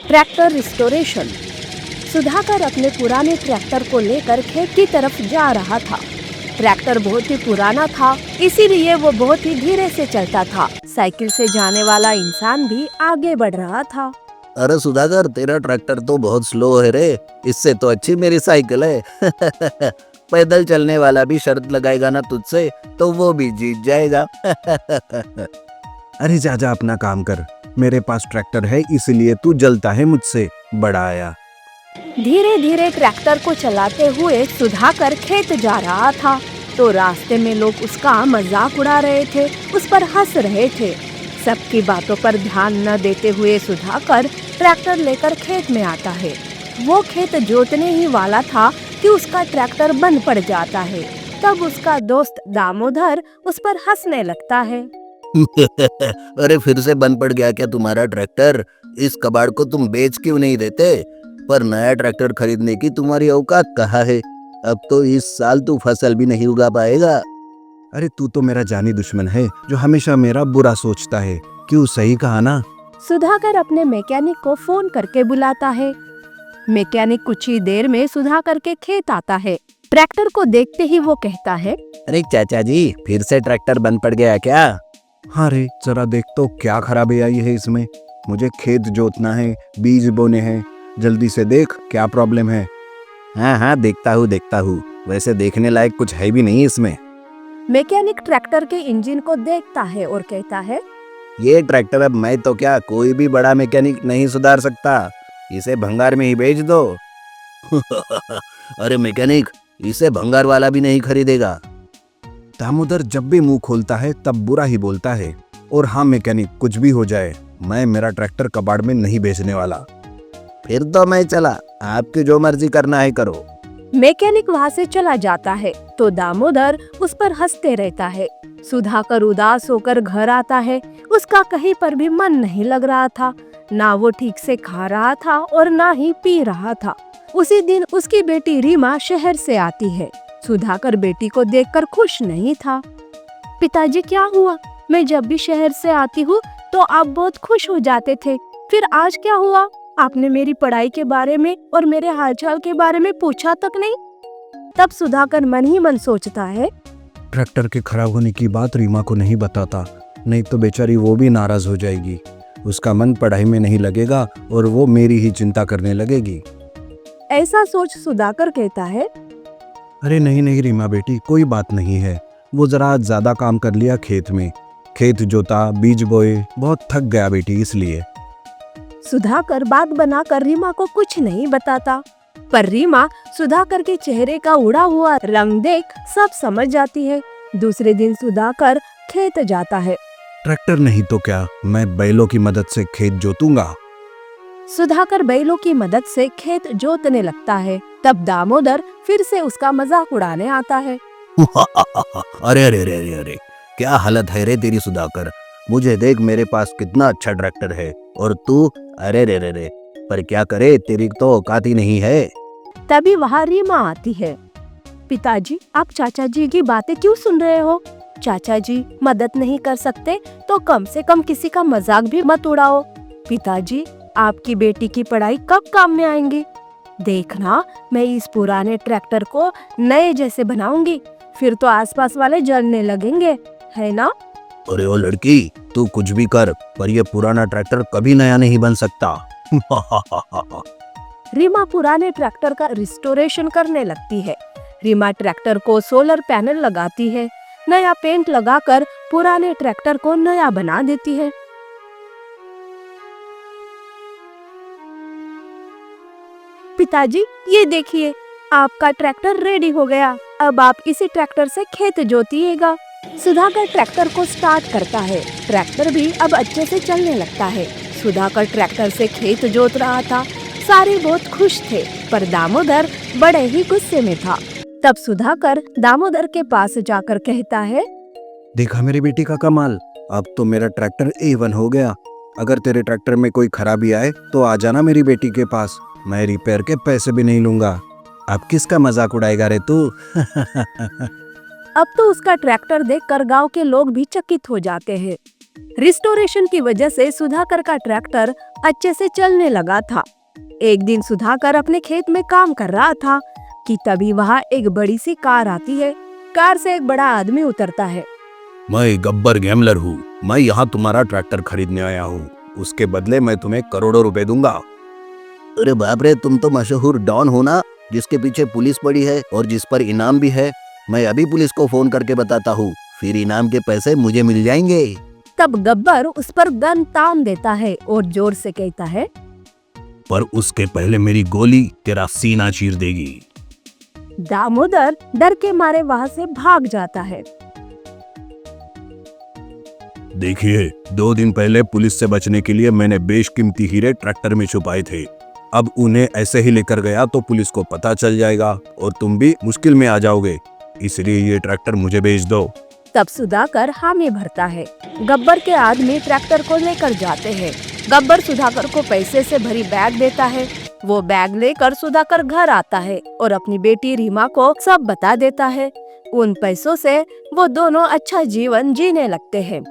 Tractor restoration. Sudhakar अपने पुराने tractor को लेकर खेत की तरफ जा रहा था। ट्रैक्टर बहुत ही पुराना था, इसीलिए वो बहुत ही धीरे से चलता था। साइकिल से जाने वाला इंसान भी आगे बढ़ रहा था। अरे सुधाकर, तेरा ट्रैक्टर तो बहुत स्लो है रे। इससे तो अच्छी मेरी साइकिल है। पैदल चलने वाला भी शर्त लगाएगा ना तुझसे, तो वो भी जीत जाएगा। अरे जा अपना काम कर, मेरे पास ट्रैक्टर है इसलिए तू जलता है मुझसे, बड़ा आया। धीरे धीरे ट्रैक्टर को चलाते हुए सुधाकर खेत जा रहा था, तो रास्ते में लोग उसका मजाक उड़ा रहे थे, उस पर हंस रहे थे। सबकी बातों पर ध्यान न देते हुए सुधाकर ट्रैक्टर लेकर खेत में आता है। वो खेत जोतने ही वाला था कि उसका ट्रैक्टर बंद पड़ जाता है। तब उसका दोस्त दामोदर उस पर हंसने लगता है। अरे फिर से बंद पड़ गया क्या तुम्हारा ट्रैक्टर? इस कबाड़ को तुम बेच क्यों नहीं देते? पर नया ट्रैक्टर खरीदने की तुम्हारी औकात कहाँ है? अब तो इस साल तू फसल भी नहीं उगा पाएगा। अरे तू तो मेरा जानी दुश्मन है, जो हमेशा मेरा बुरा सोचता है। क्यों, सही कहा ना? सुधाकर अपने मैकेनिक को फोन करके बुलाता है। मैकेनिक कुछ ही देर में सुधाकर के खेत आता है। ट्रैक्टर को देखते ही वो कहता है, अरे चाचा जी, फिर से ट्रैक्टर बंद पड़ गया क्या? हाँ रे, जरा देख तो क्या खराबी आई है इसमें। मुझे खेत जोतना है, बीज बोने हैं, जल्दी से देख क्या प्रॉब्लम है। हाँ देखता हूँ। वैसे देखने लायक कुछ है भी नहीं इसमें। मैकेनिक ट्रैक्टर के इंजन को देखता है और कहता है, ये ट्रैक्टर अब मैं तो क्या, कोई भी बड़ा मैकेनिक नहीं सुधार सकता। इसे भंगार में ही बेच दो। अरे मैकेनिक, इसे भंगार वाला भी नहीं खरीदेगा। दामोदर जब भी मुंह खोलता है तब बुरा ही बोलता है। और हाँ मैकेनिक, कुछ भी हो जाए, मैं मेरा ट्रैक्टर कबाड़ में नहीं बेचने वाला। फिर तो मैं चला, आपकी जो मर्जी करना है करो। मैकेनिक वहाँ से चला जाता है, तो दामोदर उस पर हंसते रहता है। सुधाकर उदास होकर घर आता है। उसका कहीं पर भी मन नहीं लग रहा था। ना वो ठीक से खा रहा था और ना ही पी रहा था। उसी दिन उसकी बेटी रीमा शहर से आती है। सुधाकर बेटी को देखकर खुश नहीं था। पिताजी, क्या हुआ? मैं जब भी शहर से आती हूँ तो आप बहुत खुश हो जाते थे, फिर आज क्या हुआ? आपने मेरी पढ़ाई के बारे में और मेरे हालचाल के बारे में पूछा तक नहीं। तब सुधाकर मन ही मन सोचता है, ट्रैक्टर के खराब होने की बात रीमा को नहीं बताता, नहीं तो बेचारी वो भी नाराज हो जाएगी। उसका मन पढ़ाई में नहीं लगेगा और वो मेरी ही चिंता करने लगेगी। ऐसा सोच सुधाकर कहता है, अरे नहीं रीमा बेटी, कोई बात नहीं है। वो जरा आज ज्यादा काम कर लिया खेत में, खेत जोता, बीज बोए, बहुत थक गया बेटी, इसलिए। सुधाकर बात बनाकर रीमा को कुछ नहीं बताता, पर रीमा सुधाकर के चेहरे का उड़ा हुआ रंग देख सब समझ जाती है। दूसरे दिन सुधाकर खेत जाता है। ट्रैक्टर नहीं तो क्या, मैं बैलों की मदद से खेत जोतूंगा। सुधाकर बैलों की मदद से खेत जोतने लगता है। तब दामोदर फिर से उसका मजाक उड़ाने आता है। अरे, क्या हालत है रे तेरी सुधाकर। मुझे देख, मेरे पास कितना अच्छा ट्रैक्टर है और तू अरे, पर क्या करे, तेरी तो औकात ही नहीं है। तभी वहाँ रीमा आती है। पिताजी, आप चाचा जी की बातें क्यों सुन रहे हो? चाचा जी मदद नहीं कर सकते तो कम से कम किसी का मजाक भी मत उड़ाओ। पिताजी, आपकी बेटी की पढ़ाई कब काम में आएंगी? देखना, मैं इस पुराने ट्रैक्टर को नए जैसे बनाऊंगी, फिर तो आसपास वाले जलने लगेंगे, है ना? अरे ओ लड़की, तू कुछ भी कर, पर ये पुराना ट्रैक्टर कभी नया नहीं बन सकता। रीमा पुराने ट्रैक्टर का रिस्टोरेशन करने लगती है। रीमा ट्रैक्टर को सोलर पैनल लगाती है, नया पेंट लगाकर पुराने ट्रैक्टर को नया बना देती है। पिताजी, ये देखिए, आपका ट्रैक्टर रेडी हो गया। अब आप इसी ट्रैक्टर से खेत जोतिएगा। सुधाकर ट्रैक्टर को स्टार्ट करता है। ट्रैक्टर भी अब अच्छे से चलने लगता है। सुधाकर ट्रैक्टर से खेत जोत रहा था। सारे बहुत खुश थे, पर दामोदर बड़े ही गुस्से में था। तब सुधाकर दामोदर के पास जाकर कहता है, देखा मेरी बेटी का कमाल, अब तो मेरा ट्रैक्टर A1 हो गया। अगर तेरे ट्रैक्टर में कोई खराबी आए तो आ जाना मेरी बेटी के पास, मैं रिपेयर के पैसे भी नहीं लूंगा। अब किसका मजाक उड़ाएगा रे तू? अब तो उसका ट्रैक्टर देखकर गांव के लोग भी चकित हो जाते हैं। रिस्टोरेशन की वजह से सुधाकर का ट्रैक्टर अच्छे से चलने लगा था। एक दिन सुधाकर अपने खेत में काम कर रहा था कि तभी वहाँ एक बड़ी सी कार आती है। कार से एक बड़ा आदमी उतरता है। मैं गब्बर गैमलर हूँ। मैं यहाँ तुम्हारा ट्रैक्टर खरीदने आया हूँ। उसके बदले मैं तुम्हें करोड़ों रुपए दूंगा। अरे बाप रे, तुम तो मशहूर डॉन हो ना, जिसके पीछे पुलिस पड़ी है और जिस पर इनाम भी है। मैं अभी पुलिस को फोन करके बताता हूँ, फिर इनाम के पैसे मुझे मिल जाएंगे। तब गब्बर उस पर गन तान देता है और जोर से कहता है, पर उसके पहले मेरी गोली तेरा सीना चीर देगी। दामोदर डर के मारे वहाँ से भाग जाता है। देखिए, 2 दिन पहले पुलिस से बचने के लिए मैंने बेशकीमती हीरे ट्रैक्टर में छुपाए थे। अब उन्हें ऐसे ही लेकर गया तो पुलिस को पता चल जाएगा और तुम भी मुश्किल में आ जाओगे। इसलिए ये ट्रैक्टर मुझे बेच दो। तब सुधाकर हामी भरता है। गब्बर के आदमी ट्रैक्टर को लेकर जाते हैं। गब्बर सुधाकर को पैसे से भरी बैग देता है। वो बैग लेकर सुधाकर घर आता है और अपनी बेटी रीमा को सब बता देता है। उन पैसों से वो दोनों अच्छा जीवन जीने लगते हैं।